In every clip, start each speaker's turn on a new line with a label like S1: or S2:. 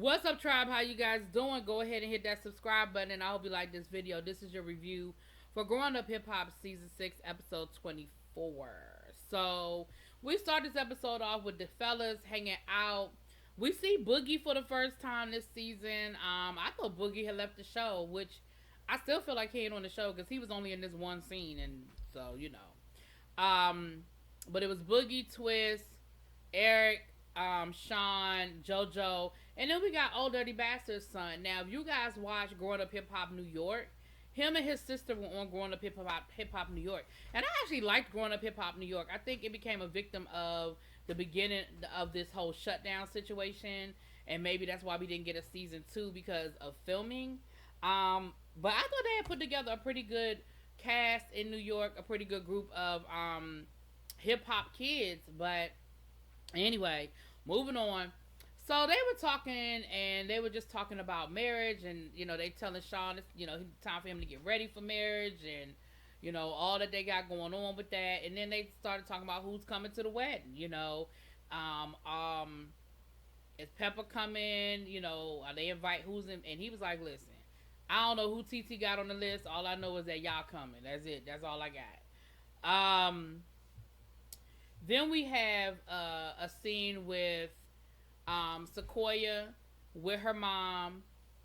S1: What's up, tribe? How you guys doing? Go ahead and hit that subscribe button, and I hope you like this video. This is your review for Growing Up Hip Hop Season 6, Episode 24. So, we start this episode off with the fellas hanging out. We see Boogie for the first time this season. I thought Boogie had left the show, which I still feel like he ain't on the show because he was only in this one scene, and so, you know. But it was Boogie, Twist, Eric, Sean, JoJo, and then we got Old Dirty Bastard's son. Now, if you guys watch Growing Up Hip Hop New York, him and his sister were on Growing Up Hip Hop New York, and I actually liked Growing Up Hip Hop New York. I think it became a victim of the beginning of this whole shutdown situation, and maybe that's why we didn't get a season 2 because of filming. But I thought they had put together a pretty good cast in New York, a pretty good group of hip hop kids. But anyway, moving on. So they were talking, and they were just talking about marriage, and they telling Sean it's time for him to get ready for marriage, and all that they got going on with that. And then they started talking about who's coming to the wedding. Um, um, is Pepper coming? They invite who's in, and he was like, listen, I don't know who TT got on the list. All I know is that y'all coming. That's it. That's all I got. Then we have a scene with Sequoia with her mom,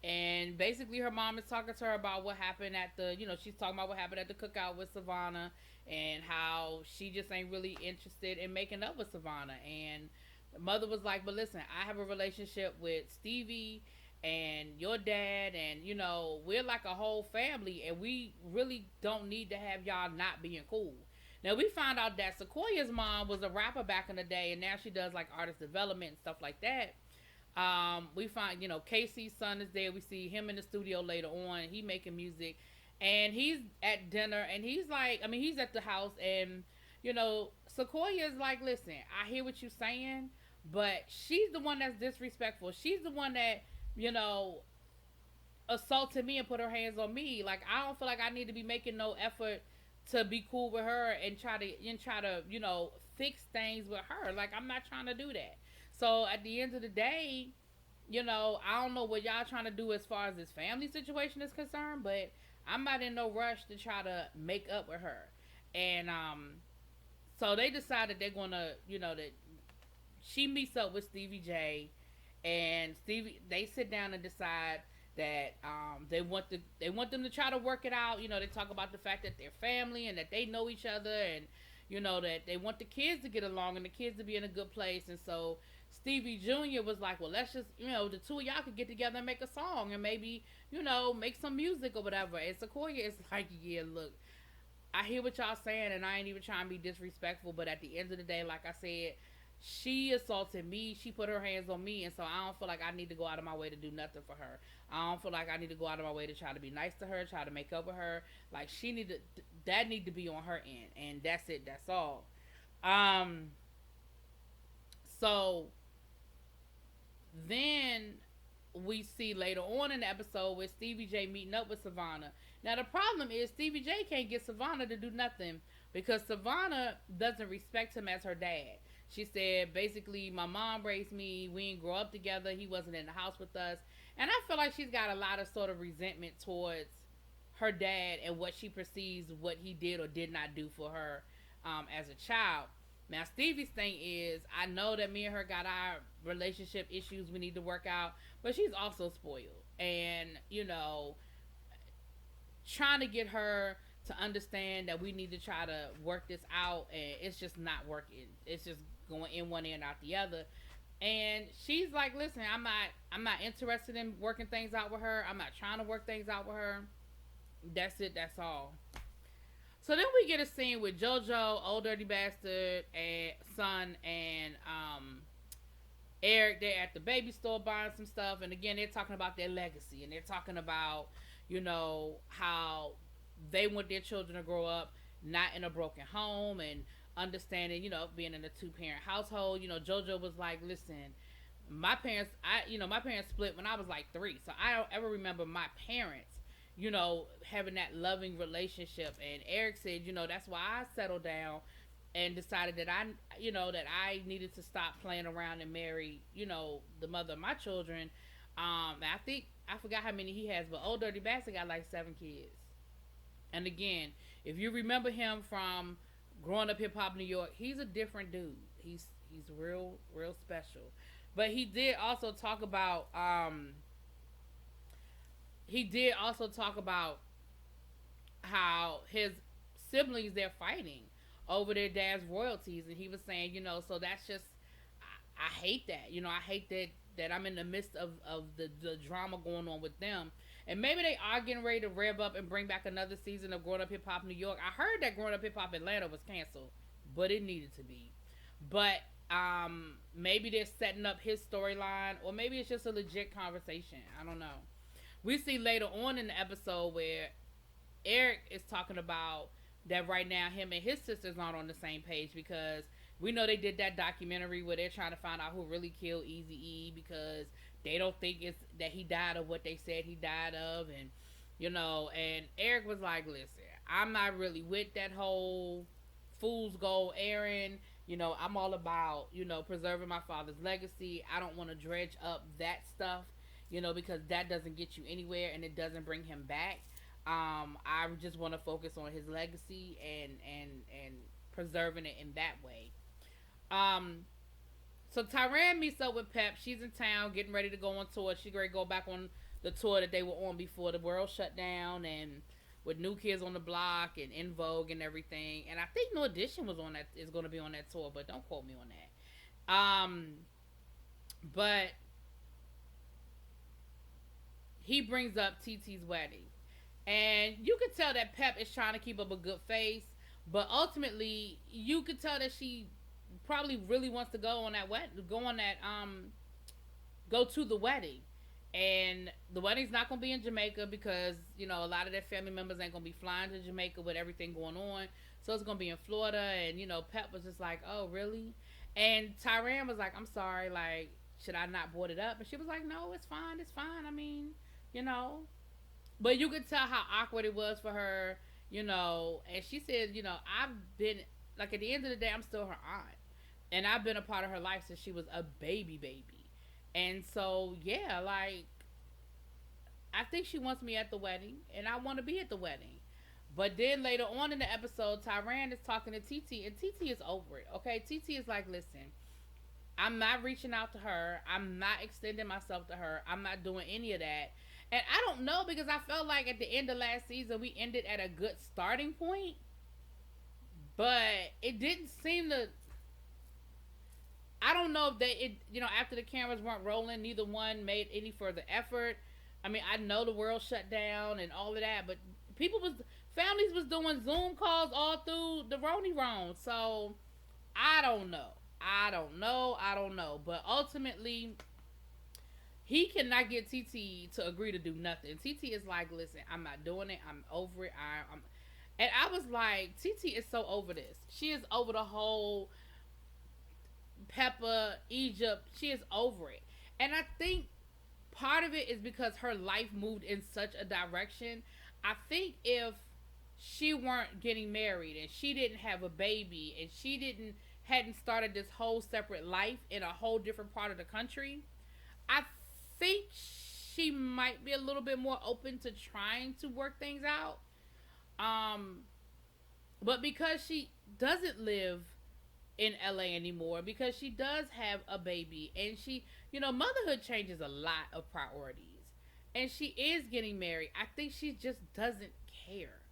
S1: and basically her mom is talking to her about what happened at the, she's talking about what happened at the cookout with Savannah, and how she just ain't really interested in making up with Savannah. And the mother was like, but listen, I have a relationship with Stevie and your dad, and we're like a whole family, and we really don't need to have y'all not being cool. Now, we found out that Sequoia's mom was a rapper back in the day, and now she does like artist development and stuff like that. We find, Casey's son is there. We see him in the studio later on. He making music, and he's at dinner, and he's like, he's at the house, and Sequoia's like, listen, I hear what you're saying, but she's the one that's disrespectful. She's the one that, assaulted me and put her hands on me. Like, I don't feel like I need to be making no effort to be cool with her and try to fix things with her. Like, I'm not trying to do that. So at the end of the day, I don't know what y'all trying to do as far as this family situation is concerned, but I'm not in no rush to try to make up with her. And so they decided they're gonna, that she meets up with Stevie J, and they sit down and decide that they want them to try to work it out. They talk about the fact that they're family and that they know each other, and that they want the kids to get along and the kids to be in a good place. And so Stevie Jr. was like, well, let's just, the two of y'all could get together and make a song, and maybe make some music or whatever. And Sequoia is like, yeah, look, I hear what y'all saying, and I ain't even trying to be disrespectful, but at the end of the day, like I said, she assaulted me. She put her hands on me, and so I don't feel like I need to go out of my way to do nothing for her. I don't feel like I need to go out of my way to try to be nice to her, try to make up with her. Like, that need to be on her end, and that's it. That's all. So then we see later on in the episode with Stevie J meeting up with Savannah. Now, the problem is Stevie J can't get Savannah to do nothing because Savannah doesn't respect him as her dad. She said, basically, my mom raised me. We didn't grow up together. He wasn't in the house with us. And I feel like she's got a lot of sort of resentment towards her dad and what she perceives what he did or did not do for her as a child. Now, Stevie's thing is, I know that me and her got our relationship issues we need to work out, but she's also spoiled. And, trying to get her to understand that we need to try to work this out, and it's just not working. It's just going in one ear and out the other. And she's like, listen, I'm not interested in working things out with her. I'm not trying to work things out with her. That's it. That's all. So then we get a scene with JoJo, Old Dirty Bastard, and son, and Eric. They're at the baby store buying some stuff, and again, they're talking about their legacy, and they're talking about how they want their children to grow up not in a broken home, and understanding, being in a 2-parent household. JoJo was like, listen, my parents split when I was like 3, so I don't ever remember my parents, having that loving relationship. And Eric said, that's why I settled down and decided that I needed to stop playing around and marry, the mother of my children. I think I forgot how many he has, but Old Dirty Bastard got like 7 kids. And again, if you remember him from growing up hip hop New York, he's a different dude. He's real special. But he did also talk about how his siblings, they're fighting over their dad's royalties, and he was saying, so that's just, I hate that. I hate that I'm in the midst of the drama going on with them. And maybe they are getting ready to rev up and bring back another season of Growing Up Hip Hop New York. I heard that Growing Up Hip Hop Atlanta was canceled, but it needed to be. But maybe they're setting up his storyline, or maybe it's just a legit conversation. I don't know. We see later on in the episode where Eric is talking about that right now him and his sisters aren't on the same page, because we know they did that documentary where they're trying to find out who really killed Eazy-E, because they don't think it's that he died of what they said he died of. And and Eric was like, listen, I'm not really with that whole fool's gold errand. I'm all about, preserving my father's legacy. I don't want to dredge up that stuff, because that doesn't get you anywhere and it doesn't bring him back. I just want to focus on his legacy and preserving it in that way. So Tyran meets up with Pep. She's in town getting ready to go on tour. She's ready to go back on the tour that they were on before the world shut down, and with New Kids on the Block and In Vogue and everything. And I think No Edition is going to be on that tour, but don't quote me on that. But he brings up TT's wedding. And you could tell that Pep is trying to keep up a good face, but ultimately you could tell that she probably really wants to go to the wedding. And the wedding's not going to be in Jamaica because, a lot of their family members ain't going to be flying to Jamaica with everything going on. So it's going to be in Florida. And, Pep was just like, oh, really? And Tyran was like, I'm sorry, like, should I not board it up? And she was like, no, it's fine. I mean, But you could tell how awkward it was for her, And she said, I've been, like, at the end of the day, I'm still her aunt. And I've been a part of her life since she was a baby. And so, yeah, like, I think she wants me at the wedding, and I want to be at the wedding. But then later on in the episode, Tyran is talking to TT, and TT is over it, okay? TT is like, listen, I'm not reaching out to her. I'm not extending myself to her. I'm not doing any of that. And I don't know, because I felt like at the end of last season, we ended at a good starting point. But it didn't seem to... I don't know if after the cameras weren't rolling, neither one made any further effort. I mean, I know the world shut down and all of that, but families was doing Zoom calls all through the Roni Round. So, I don't know. But ultimately, he cannot get TT to agree to do nothing. TT is like, listen, I'm not doing it. I'm over it. And I was like, TT is so over this. She is over the whole... Peppa, Egypt, she is over it. And I think part of it is because her life moved in such a direction. I think if she weren't getting married and she didn't have a baby and she hadn't started this whole separate life in a whole different part of the country, I think she might be a little bit more open to trying to work things out. But because she doesn't live in LA anymore, because she does have a baby, and she, motherhood changes a lot of priorities, and she is getting married, I think she just doesn't care.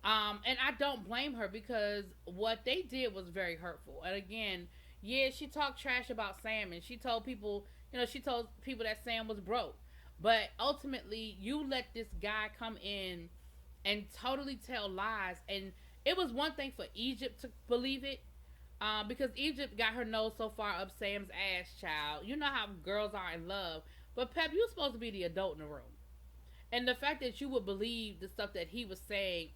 S1: And I don't blame her, because what they did was very hurtful. And again, yeah, she talked trash about Sam, and she told people that Sam was broke. But ultimately, you let this guy come in and totally tell lies. And it was one thing for Egypt to believe it, because Egypt got her nose so far up Sam's ass, child. You know how girls are in love. But Pep, you're supposed to be the adult in the room. And the fact that you would believe the stuff that he was saying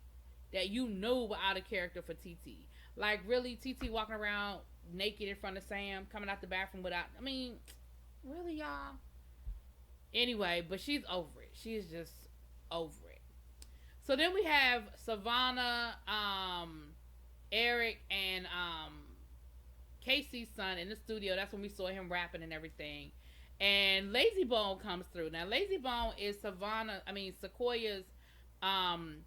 S1: that you knew were out of character for TT. Like, really, TT walking around naked in front of Sam, coming out the bathroom without... I mean, really, y'all? Anyway, but she's over it. She's just over it. So then we have Savannah, Eric, and Casey's son in the studio. That's when we saw him rapping and everything. And Lazy Bone comes through. Now Lazy Bone is Sequoia's um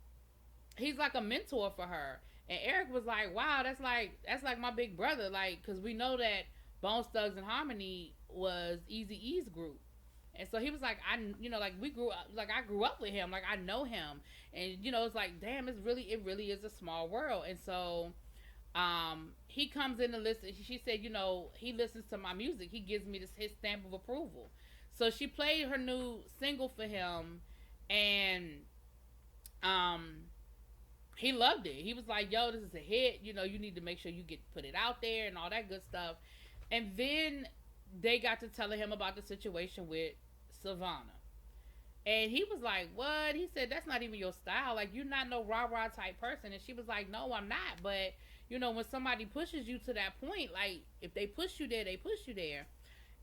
S1: he's like a mentor for her. And Eric was like, "Wow, that's like my big brother, like, cuz we know that Bone Thugs and Harmony was Eazy-E's group." And so he was like, like we grew up, like I grew up with him, like I know him, and it's like, damn, it really is a small world. And so, he comes in to listen. She said, he listens to my music. He gives me his stamp of approval. So she played her new single for him, and um, he loved it. He was like, "Yo, this is a hit. You need to make sure you put it out there and all that good stuff." And then they got to telling him about the situation with Savannah. And he was like, "What?" He said, "That's not even your style. Like, you're not no rah-rah type person." And she was like, "No, I'm not. But, when somebody pushes you to that point, like, if they push you there, they push you there."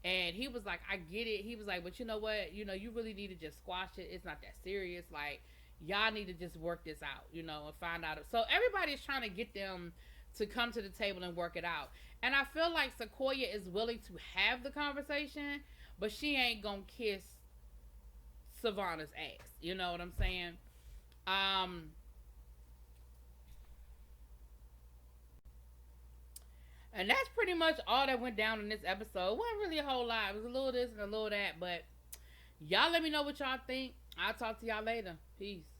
S1: And he was like, "I get it." He was like, "But you know what? You really need to just squash it. It's not that serious. Like, y'all need to just work this out, and find out." So everybody's trying to get them to come to the table and work it out. And I feel like Sequoia is willing to have the conversation, but she ain't gonna kiss Savannah's ass. You know what I'm saying? And that's pretty much all that went down in this episode. It wasn't really a whole lot. It was a little this and a little that, but y'all let me know what y'all think. I'll talk to y'all later. Peace.